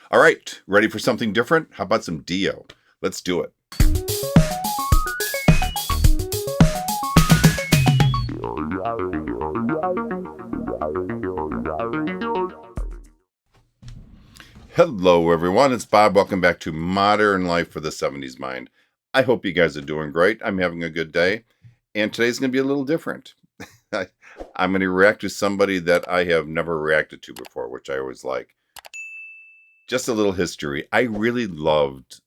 All right, ready for something different? How about some Dio? Let's do it. Hello, everyone. It's Bob. Welcome back to Modern Life for the 70s Mind. I hope you guys are doing great. I'm having a good day. And today's going to be a little different. I'm going to react to somebody that I have never reacted to before, which I always like. Just a little history. I really loved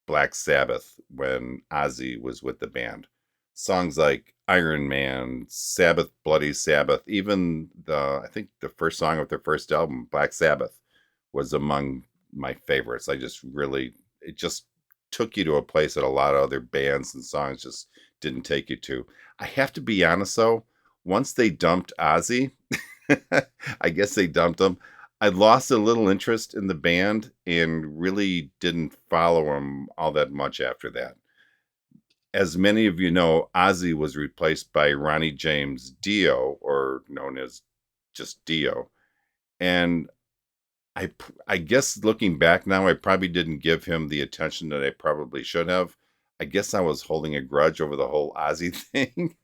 Black Sabbath when Ozzy was with the band. Songs like Iron Man, Sabbath, Bloody Sabbath, even I think the first song of their first album, Black Sabbath, was among my favorites. It just took you to a place that a lot of other bands and songs just didn't take you to. I have to be honest though, once they dumped Ozzy, I guess they dumped him. I lost a little interest in the band and really didn't follow him all that much after that. As many of you know, Ozzy was replaced by Ronnie James Dio, or known as just Dio. And I guess looking back now, I probably didn't give him the attention that I probably should have. I guess I was holding a grudge over the whole Ozzy thing.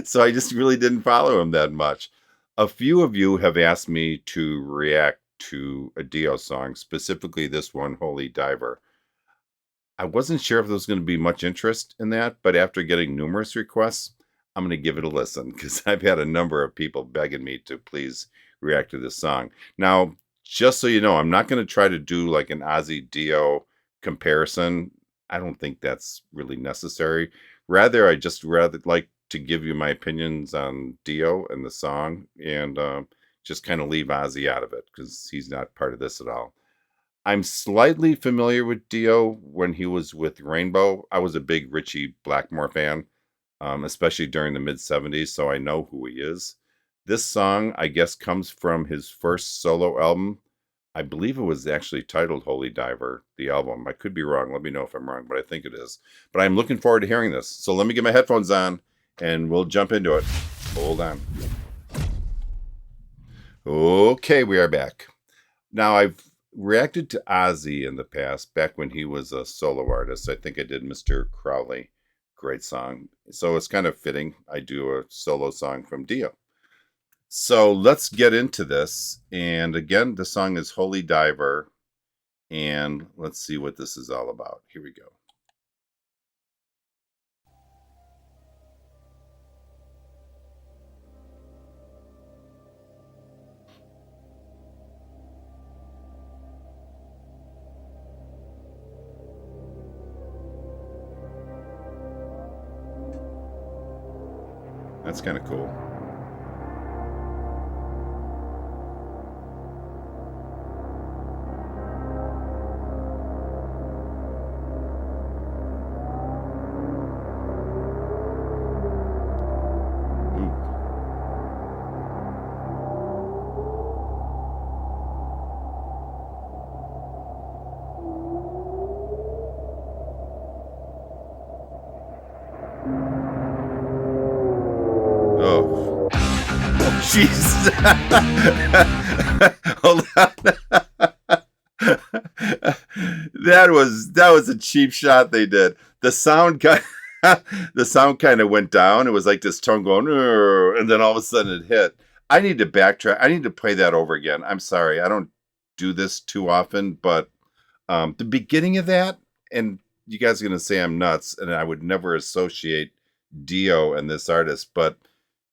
So I just really didn't follow him that much. A few of you have asked me to react to a Dio song, specifically this one, Holy Diver. I wasn't sure if there was going to be much interest in that, but after getting numerous requests, I'm going to give it a listen because I've had a number of people begging me to please react to this song. Now, just so you know, I'm not going to try to do like an Ozzy Dio comparison. I don't think that's really necessary. Rather, I just rather like to give you my opinions on Dio and the song, and just kind of leave Ozzy out of it because he's not part of this at all. I'm slightly familiar with Dio when he was with Rainbow. I was a big Richie Blackmore fan, especially during the mid-70s, so I know who he is. This song, I guess, comes from his first solo album. I believe it was actually titled Holy Diver, the album. I could be wrong. Let me know if I'm wrong, but I think it is. But I'm looking forward to hearing this. So let me get my headphones on, and we'll jump into it. Hold on. Okay, we are back. Now, I've reacted to Ozzy in the past, back when he was a solo artist. I think I did Mr. Crowley. Great song. So it's kind of fitting I do a solo song from Dio. So let's get into this. And again, the song is Holy Diver. And let's see what this is all about. Here we go. That's kind of cool. Oh, jeez. Hold on. That was a cheap shot they did. The sound kind of went down. It was like this tone going, "Urgh," and then all of a sudden it hit. I need to backtrack. I need to play that over again. I'm sorry. I don't do this too often, but the beginning of that, and you guys are gonna say I'm nuts, and I would never associate Dio and this artist, but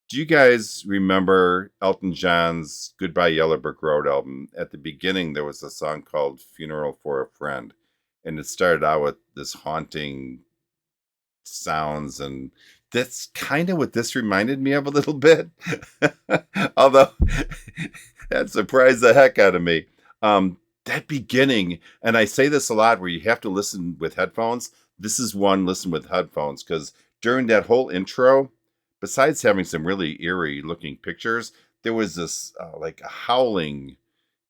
do you guys remember Elton John's Goodbye Yellow Brick Road album? At the beginning, there was a song called Funeral for a Friend, and it started out with this haunting sounds, and that's kind of what this reminded me of a little bit. Although that surprised the heck out of me. That beginning, and I say this a lot where you have to listen with headphones. This is one listen with headphones because during that whole intro, besides having some really eerie looking pictures, there was this like a howling,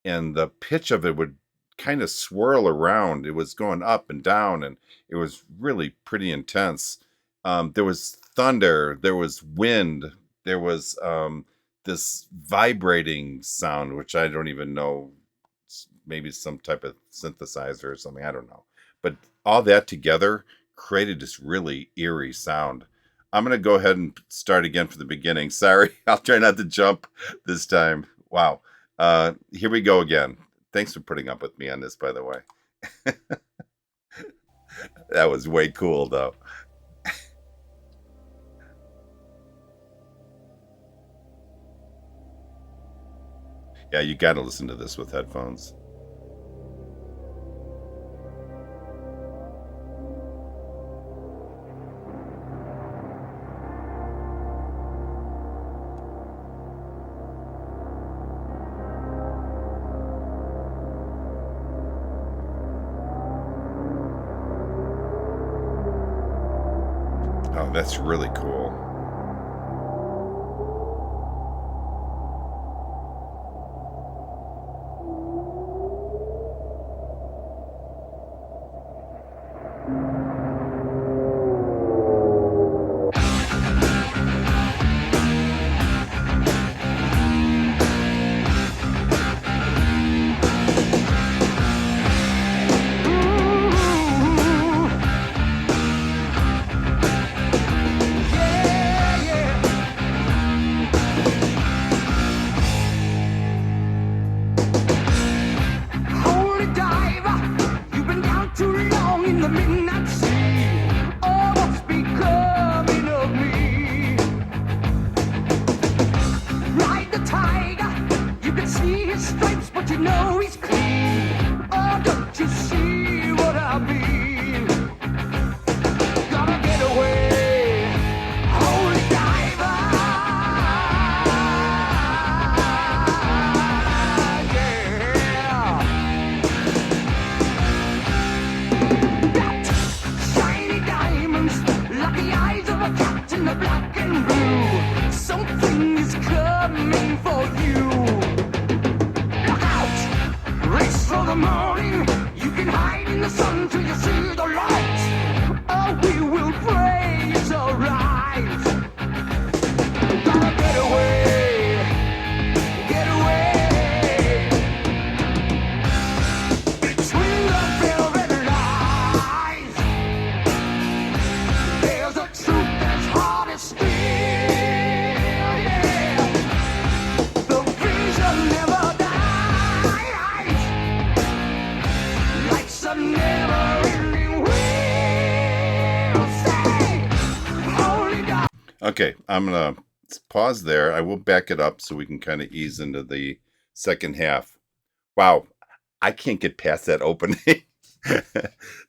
and the pitch of it would kind of swirl around. It was going up and down, and it was really pretty intense. There was thunder, there was wind, there was this vibrating sound, which I don't even know maybe some type of synthesizer or something. I don't know. But all that together created this really eerie sound. I'm going to go ahead and start again from the beginning. Sorry, I'll try not to jump this time. Wow. Here we go again. Thanks for putting up with me on this, by the way. That was way cool, though. Yeah, you got to listen to this with headphones. Oh, that's really cool. Okay, I'm going to pause there. I will back it up so we can kind of ease into the second half. Wow, I can't get past that opening.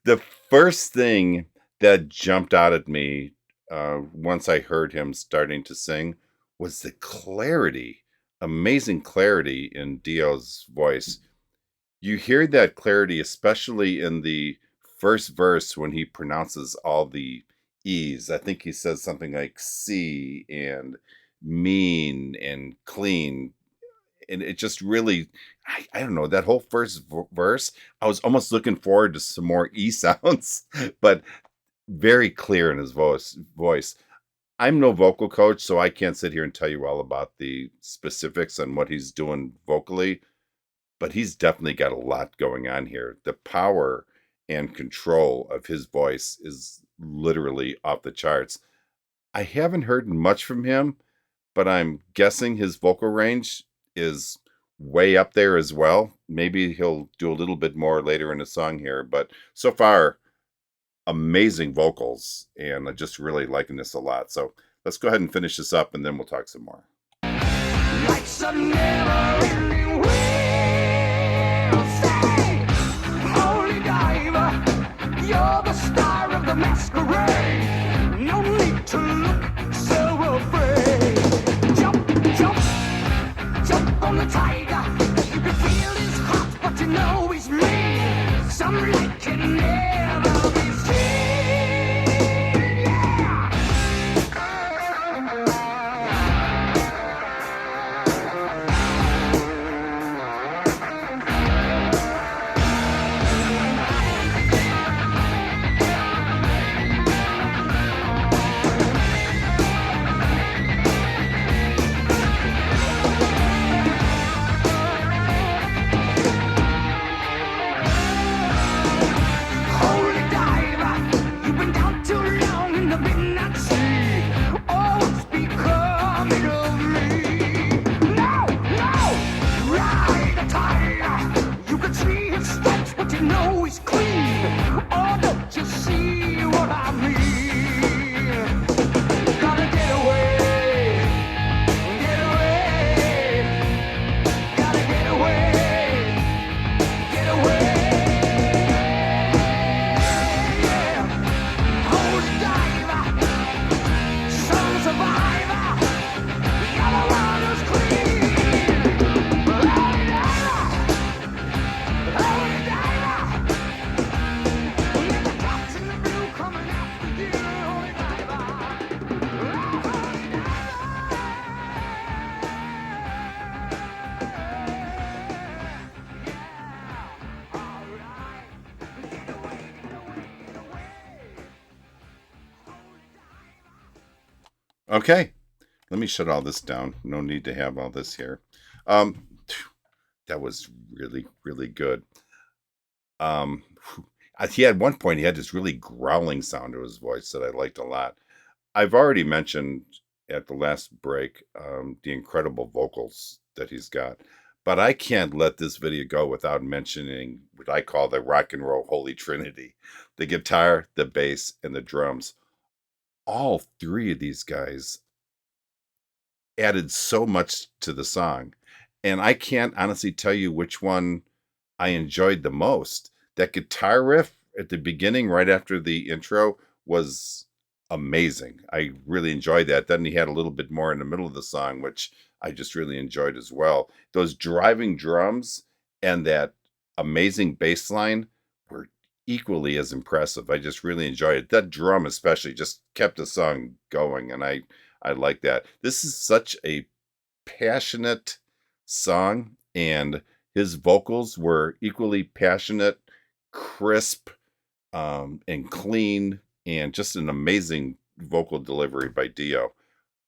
The first thing that jumped out at me once I heard him starting to sing was the clarity, amazing clarity in Dio's voice. You hear that clarity, especially in the first verse when he pronounces all the E's. I think he says something like C and mean and clean. And it just really, I don't know, that whole first verse, I was almost looking forward to some more E sounds, but very clear in his voice. I'm no vocal coach, so I can't sit here and tell you all about the specifics on what he's doing vocally, but he's definitely got a lot going on here. The power and control of his voice is literally off the charts. I haven't heard much from him, but I'm guessing his vocal range is way up there as well. Maybe he'll do a little bit more later in the song here, but so far, amazing vocals, and I'm just really liking this a lot. So let's go ahead and finish this up, and then we'll talk some more. Like some never-ending will say, holy diver, you're the star of the masquerade. No need to look so afraid. Jump, jump, jump on the tiger. You can feel his heart, but you know he's mean. Some light can never be seen. Yeah. The tree it stinks, but you know it's clean. Oh, don't you see what I mean? Gotta get away, get away. Gotta get away, get away. Yeah. Holy diver, some survivor. The other one is clean. Holy diver, holy diver. With the cats in the blue coming after you, holy diver. Holy Okay, let me shut all this down. No need to have all this here. That was really, really good. He had one point, he had this really growling sound to his voice that I liked a lot. I've already mentioned at the last break the incredible vocals that he's got, but I can't let this video go without mentioning what I call the rock and roll holy trinity: the guitar, the bass, and the drums. All three of these guys added so much to the song, and I can't honestly tell you which one I enjoyed the most. That guitar riff at the beginning, right after the intro, was amazing. I really enjoyed that. Then he had a little bit more in the middle of the song, which I just really enjoyed as well. Those driving drums and that amazing bass line were equally as impressive. I just really enjoyed it. That drum especially just kept the song going, and I like that. This is such a passionate song, and his vocals were equally passionate, crisp, and clean, and just an amazing vocal delivery by Dio.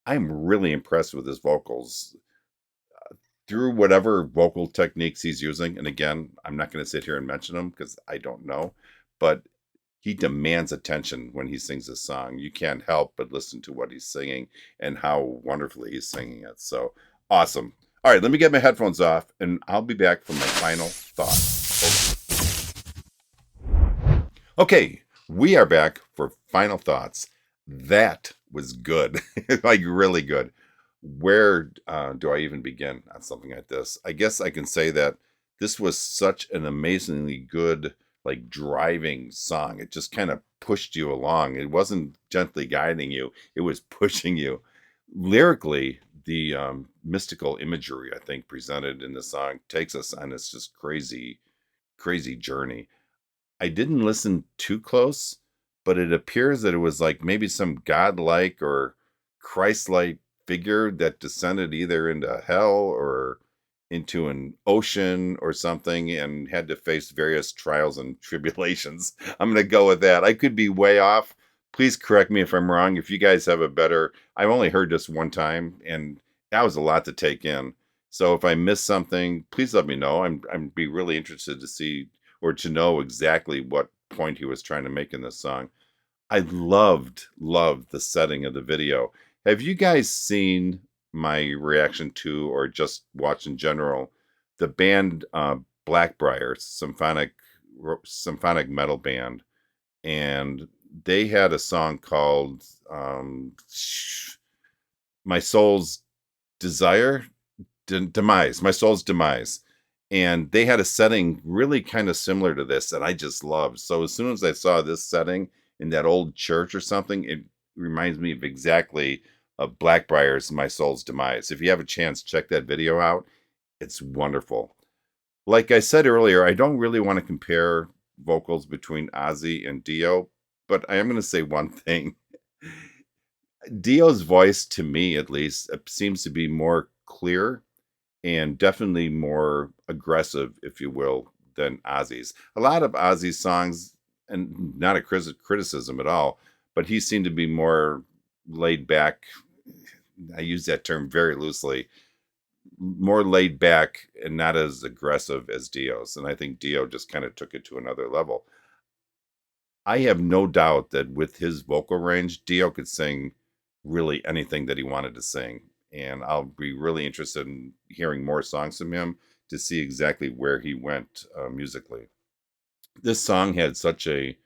I'm really impressed with his vocals through whatever vocal techniques he's using. And again, I'm not going to sit here and mention them because I don't know, but he demands attention when he sings a song. You can't help but listen to what he's singing and how wonderfully he's singing it. So awesome. All right, let me get my headphones off, and I'll be back for my final thoughts. Okay, we are back for final thoughts. That was good, like really good. Where do I even begin on something like this? I guess I can say that this was such an amazingly good, like, driving song. It just kind of pushed you along. It wasn't gently guiding you, it was pushing you. Lyrically, the mystical imagery I think presented in the song takes us on this just crazy journey. I didn't listen too close, but it appears that it was like maybe some godlike or Christ-like figure that descended either into hell or into an ocean or something and had to face various trials and tribulations. I'm going to go with that. I could be way off. Please correct me if I'm wrong. If you guys have a better, I've only heard this one time, and that was a lot to take in. So if I missed something, please let me know. I'm be really interested to see or to know exactly what point he was trying to make in this song. I loved the setting of the video. Have you guys seen my reaction to, or just watched in general, the band Blackbriar, symphonic metal band, and they had a song called My Soul's Desire, Demise, My Soul's Demise. And they had a setting really kind of similar to this that I just loved. So as soon as I saw this setting in that old church or something, it reminds me of exactly of Blackbriar's My Soul's Demise. If you have a chance, check that video out. It's wonderful. Like I said earlier, I don't really want to compare vocals between Ozzy and Dio, but I am going to say one thing. Dio's voice, to me at least, seems to be more clear and definitely more aggressive, if you will, than Ozzy's. A lot of Ozzy's songs, and not a criticism at all, but he seemed to be more laid back. I use that term very loosely. More laid back and not as aggressive as Dio's. And I think Dio just kind of took it to another level. I have no doubt that with his vocal range, Dio could sing really anything that he wanted to sing. And I'll be really interested in hearing more songs from him to see exactly where he went musically. This song had such a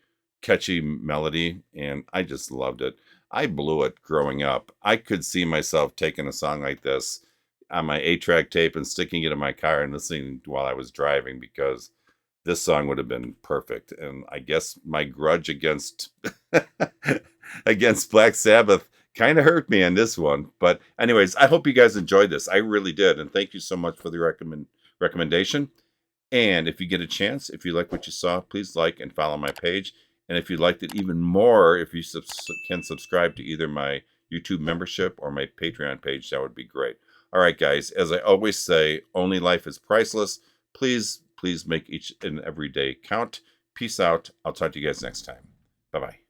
catchy melody, and I just loved it. I blew it growing up. I could see myself taking a song like this on my 8-track tape and sticking it in my car and listening while I was driving, because this song would have been perfect. And I guess my grudge against against Black Sabbath kind of hurt me on this one. But anyways, I hope you guys enjoyed this. I really did, and thank you so much for the recommendation. And if you get a chance, if you like what you saw, please like and follow my page. And if you liked it even more, if you can subscribe to either my YouTube membership or my Patreon page, that would be great. All right, guys, as I always say, only life is priceless. Please make each and every day count. Peace out. I'll talk to you guys next time. Bye-bye.